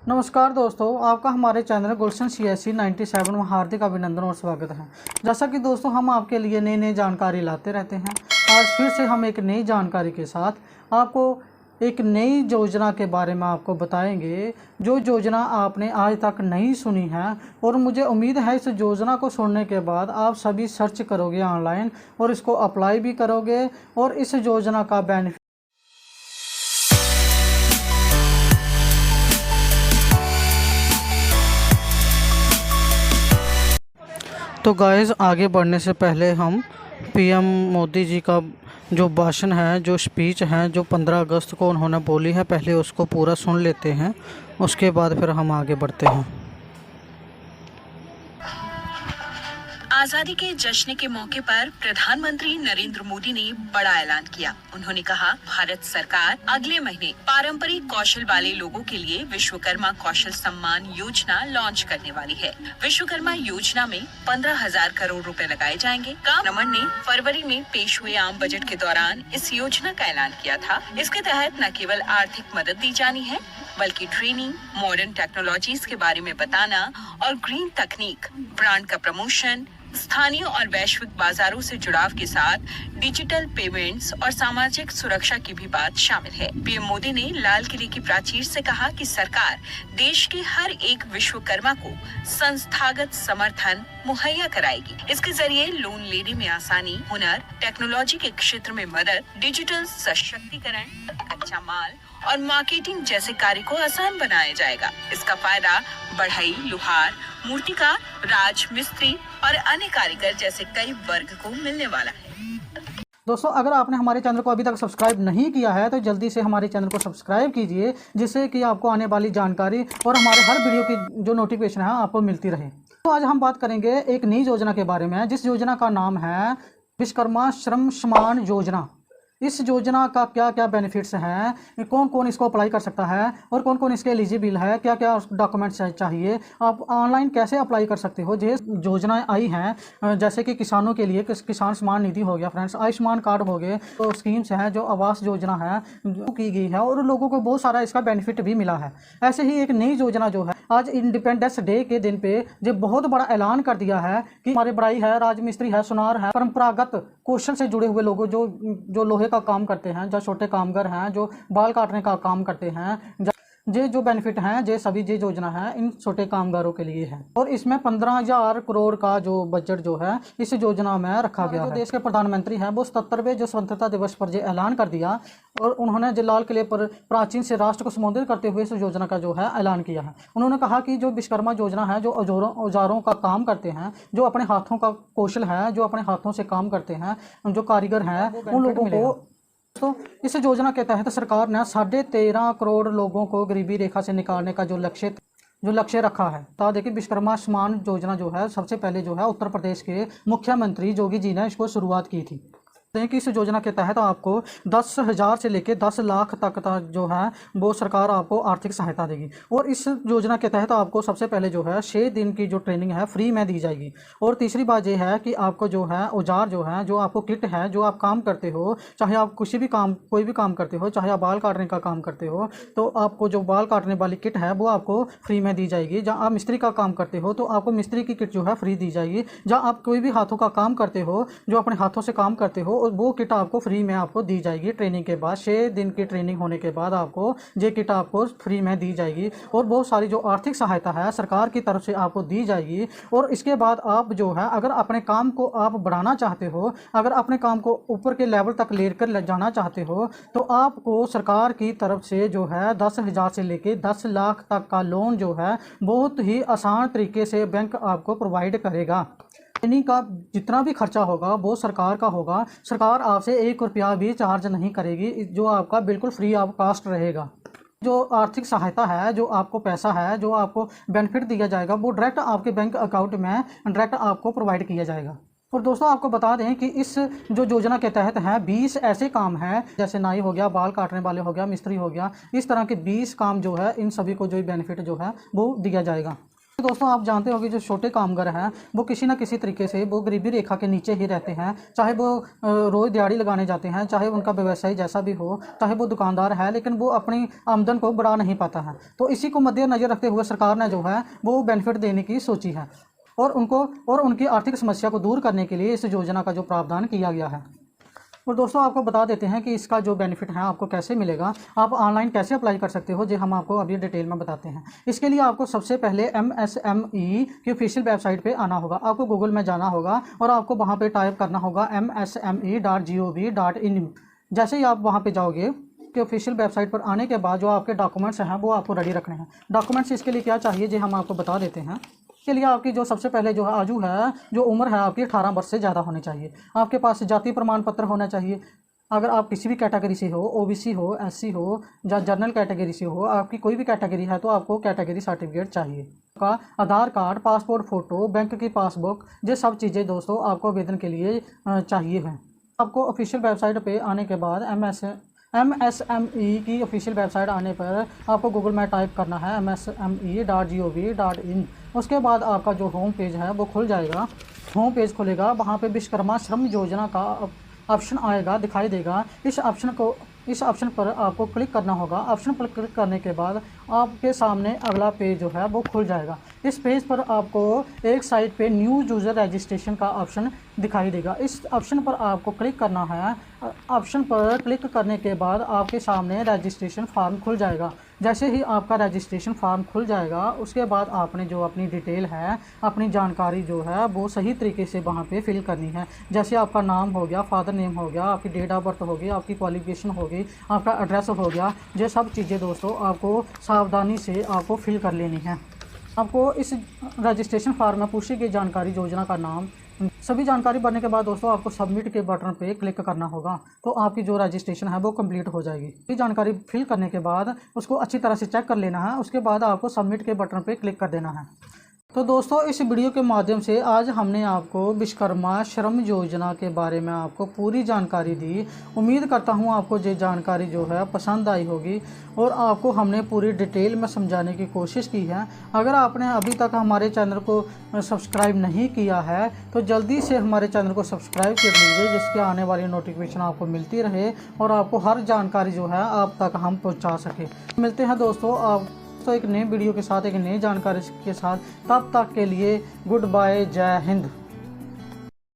नमस्कार दोस्तों, आपका हमारे चैनल गुलशन CSE 97 में हार्दिक अभिनंदन और स्वागत है। जैसा कि दोस्तों हम आपके लिए नई नई जानकारी लाते रहते हैं। आज फिर से हम एक नई जानकारी के साथ आपको एक नई योजना के बारे में आपको बताएंगे, जो योजना आपने आज तक नहीं सुनी है। और मुझे उम्मीद है इस योजना को सुनने के बाद आप सभी सर्च करोगे ऑनलाइन और इसको अप्लाई भी करोगे और इस योजना का बेनिफिट। तो गाइस, आगे बढ़ने से पहले हम PM मोदी जी का जो भाषण है, जो स्पीच है, जो 15 अगस्त को उन्होंने बोली है, पहले उसको पूरा सुन लेते हैं। उसके बाद फिर हम आगे बढ़ते हैं। आजादी के जश्न के मौके पर प्रधानमंत्री नरेंद्र मोदी ने बड़ा ऐलान किया। उन्होंने कहा, भारत सरकार अगले महीने पारंपरिक कौशल वाले लोगों के लिए विश्वकर्मा कौशल सम्मान योजना लॉन्च करने वाली है। विश्वकर्मा योजना में 15,000 करोड़ रुपए लगाए जाएंगे। कामन ने फरवरी में पेश हुए आम बजट के दौरान इस योजना का ऐलान किया था। इसके तहत न केवल आर्थिक मदद दी जानी है, बल्कि ट्रेनिंग, मॉडर्न टेक्नोलॉजीज के बारे में बताना और ग्रीन तकनीक, ब्रांड का प्रमोशन, स्थानीय और वैश्विक बाजारों से जुड़ाव के साथ डिजिटल पेमेंट्स और सामाजिक सुरक्षा की भी बात शामिल है। PM मोदी ने लाल किले की प्राचीर से कहा कि सरकार देश के हर एक विश्वकर्मा को संस्थागत समर्थन मुहैया कराएगी। इसके जरिए लोन लेने में आसानी, हुनर, टेक्नोलॉजी के क्षेत्र में मदद, डिजिटल सशक्तिकरण, कच्चा माल और मार्केटिंग जैसे कार्य को आसान बनाया जाएगा। इसका फायदा बढ़ई, लुहार, मूर्तिकार, राज मिस्त्री और अन्य कारीगर जैसे कई वर्ग को मिलने वाला है। दोस्तों, अगर आपने हमारे चैनल को अभी तक सब्सक्राइब नहीं किया है तो जल्दी से हमारे चैनल को सब्सक्राइब कीजिए, जिससे कि आपको आने वाली जानकारी और हमारे हर वीडियो की जो नोटिफिकेशन है आपको मिलती रहे। तो आज हम बात करेंगे एक नई योजना के बारे में, जिस योजना का नाम है विश्वकर्मा श्रम सम्मान योजना। इस योजना का क्या क्या बेनिफिट्स हैं, कौन कौन इसको अप्लाई कर सकता है और कौन कौन इसके एलिजिबल है, क्या क्या डॉक्यूमेंट्स चाहिए, आप ऑनलाइन कैसे अप्लाई कर सकते हो। ये योजनाएं आई हैं जैसे कि किसानों के लिए किसान सम्मान निधि हो गया फ्रेंड्स, आयुष्मान कार्ड हो गए, तो स्कीम्स हैं, जो आवास योजना है जो की गई है और लोगों को बहुत सारा इसका बेनिफिट भी मिला है। ऐसे ही एक नई योजना जो है आज इंडिपेंडेंस डे के दिन पे जो बहुत बड़ा ऐलान कर दिया है कि हमारे बढ़ई है, राजमिस्त्री है, सुनार है, परंपरागत कौशल से जुड़े हुए लोग जो लोहे का काम करते हैं, जो छोटे कामगार हैं, जो बाल काटने का काम करते हैं, ये जो बेनिफिट हैं, ये सभी ये योजना है इन छोटे कामगारों के लिए है। और इसमें 15,000 करोड़ का जो बजट जो है इस योजना में रखा गया है। जो देश के प्रधानमंत्री हैं वो 77वें जो स्वतंत्रता दिवस पर ये ऐलान कर दिया और उन्होंने जो लाल किले पर प्राचीन से राष्ट्र को संबोधित करते हुए इस योजना का जो है ऐलान किया है। उन्होंने कहा कि जो विश्वकर्मा योजना है, जो औजारों का काम करते हैं, जो अपने हाथों का कौशल है, जो अपने हाथों से काम करते हैं, जो कारीगर हैं, उन लोगों को तो इस योजना के तहत सरकार ने 13.5 करोड़ लोगों को गरीबी रेखा से निकालने का जो लक्ष्य रखा है। तो देखिए, विश्वकर्मा सम्मान योजना जो है सबसे पहले जो है उत्तर प्रदेश के मुख्यमंत्री योगी जी ने इसको शुरुआत की थी। कि इस योजना के तहत आपको 10,000 से लेकर 10 लाख तक का जो है वो सरकार आपको आर्थिक सहायता देगी। और इस योजना के तहत आपको सबसे पहले जो है 6 दिन की जो ट्रेनिंग है फ्री में दी जाएगी। और तीसरी बात ये है कि आपको जो है औजार जो है, जो आपको किट है, जो आप काम करते हो, चाहे आप कोई भी काम करते हो, चाहे आप बाल काटने का काम करते हो, तो आपको जो बाल काटने वाली किट है वो आपको फ्री में दी जाएगी। जहाँ आप मिस्त्री का काम करते हो तो आपको मिस्त्री की किट जो है फ्री दी जाएगी। जहाँ आप कोई भी हाथों का काम करते हो, जो अपने हाथों से काम करते हो, वो किट आपको फ्री में आपको दी जाएगी। ट्रेनिंग के बाद 6 दिन की ट्रेनिंग होने के बाद आपको ये किट आपको फ्री में दी जाएगी। और बहुत सारी जो आर्थिक सहायता है सरकार की तरफ से आपको दी जाएगी। और इसके बाद आप जो है अगर अपने काम को आप बढ़ाना चाहते हो, अगर अपने काम को ऊपर के लेवल तक लेकर जाना चाहते हो, तो आपको सरकार की तरफ से जो है 10,000 से लेकर 10 लाख तक का लोन जो है बहुत ही आसान तरीके से बैंक आपको प्रोवाइड करेगा। ट्रेनिंग का जितना भी खर्चा होगा वो सरकार का होगा। सरकार आपसे 1 रुपया भी चार्ज नहीं करेगी, जो आपका बिल्कुल फ्री ऑफ कास्ट रहेगा। जो आर्थिक सहायता है, जो आपको पैसा है, जो आपको बेनिफिट दिया जाएगा, वो डायरेक्ट आपके बैंक अकाउंट में डायरेक्ट आपको प्रोवाइड किया जाएगा। और दोस्तों, आपको बता दें कि इस जो योजना के तहत है 20 ऐसे काम हैं, जैसे नाई हो गया, बाल काटने वाले हो गया, मिस्त्री हो गया, इस तरह के 20 काम जो है इन सभी को जो बेनिफिट जो है वो दिया जाएगा। दोस्तों आप जानते हो कि जो छोटे कामगार हैं वो किसी न किसी तरीके से वो गरीबी रेखा के नीचे ही रहते हैं, चाहे वो रोज़ दिहाड़ी लगाने जाते हैं, चाहे उनका व्यवसाय जैसा भी हो, चाहे वो दुकानदार है, लेकिन वो अपनी आमदन को बढ़ा नहीं पाता है। तो इसी को मद्देनज़र रखते हुए सरकार ने जो है वो बेनिफिट देने की सोची है और उनकी आर्थिक समस्या को दूर करने के लिए इस योजना का जो प्रावधान किया गया है। और दोस्तों आपको बता देते हैं कि इसका जो बेनिफिट है आपको कैसे मिलेगा, आप ऑनलाइन कैसे अप्लाई कर सकते हो, जो हम आपको अभी डिटेल में बताते हैं। इसके लिए आपको सबसे पहले MSME की ऑफिशियल वेबसाइट पे आना होगा। आपको गूगल में जाना होगा और आपको वहाँ पे टाइप करना होगा msme.gov.in। जैसे ही आप वहाँ पे जाओगे कि ऑफिशियल वेबसाइट पर आने के बाद जो आपके डॉक्यूमेंट्स हैं वो आपको रेडी रखने हैं। डॉक्यूमेंट्स इसके लिए क्या चाहिए जी हम आपको बता देते हैं। के लिए आपकी जो सबसे पहले जो है आजू है, जो उम्र है आपकी 18 वर्ष से ज़्यादा होनी चाहिए। आपके पास जाति प्रमाण पत्र होना चाहिए। अगर आप किसी भी कैटेगरी से हो, OBC हो, SC हो या जनरल कैटेगरी से हो, आपकी कोई भी कैटेगरी है तो आपको कैटेगरी सर्टिफिकेट चाहिए। का आधार कार्ड, पासपोर्ट फ़ोटो, बैंक की पासबुक, ये सब चीज़ें दोस्तों आपको आवेदन के लिए चाहिए हैं। आपको ऑफिशियल वेबसाइट पे आने के बाद MSME की ऑफिशियल वेबसाइट आने पर आपको गूगल में टाइप करना है msme.gov.in। उसके बाद आपका जो होम पेज है वो खुल जाएगा। होम पेज खुलेगा, वहाँ पे विश्वकर्मा श्रम योजना का ऑप्शन आएगा, दिखाई देगा। इस ऑप्शन पर आपको क्लिक करना होगा। ऑप्शन पर क्लिक करने के बाद आपके सामने अगला पेज जो है वो खुल जाएगा। इस पेज पर आपको एक साइड पे न्यू यूज़र रजिस्ट्रेशन का ऑप्शन दिखाई देगा। इस ऑप्शन पर आपको क्लिक करना है। ऑप्शन पर क्लिक करने के बाद आपके सामने रजिस्ट्रेशन फॉर्म खुल जाएगा। जैसे ही आपका रजिस्ट्रेशन फॉर्म खुल जाएगा उसके बाद आपने जो अपनी डिटेल है, अपनी जानकारी जो है वो सही तरीके से वहाँ पे फिल करनी है। जैसे आपका नाम हो गया, फादर नेम हो गया, आपकी डेट ऑफ बर्थ होगी, आपकी क्वालिफिकेशन होगी, आपका एड्रेस हो गया। ये सब चीज़ें दोस्तों आपको सावधानी से आपको फिल कर लेनी है। आपको इस रजिस्ट्रेशन फॉर्म में पूछी गई जानकारी, योजना का नाम, सभी जानकारी भरने के बाद दोस्तों आपको सबमिट के बटन पे क्लिक करना होगा। तो आपकी जो रजिस्ट्रेशन है वो कंप्लीट हो जाएगी। ये जानकारी फिल करने के बाद उसको अच्छी तरह से चेक कर लेना है। उसके बाद आपको सबमिट के बटन पे क्लिक कर देना है। तो दोस्तों इस वीडियो के माध्यम से आज हमने आपको विश्वकर्मा श्रम योजना के बारे में आपको पूरी जानकारी दी। उम्मीद करता हूँ आपको ये जानकारी जो है पसंद आई होगी और आपको हमने पूरी डिटेल में समझाने की कोशिश की है। अगर आपने अभी तक हमारे चैनल को सब्सक्राइब नहीं किया है तो जल्दी से हमारे चैनल को सब्सक्राइब कर लीजिए, जिसके आने वाली नोटिफिकेशन आपको मिलती रहे और आपको हर जानकारी जो है आप तक हम पहुँचा सके। मिलते हैं दोस्तों आप तो एक नए वीडियो के साथ, एक नई जानकारी के साथ। तब तक के लिए गुड बाय, जय हिंद।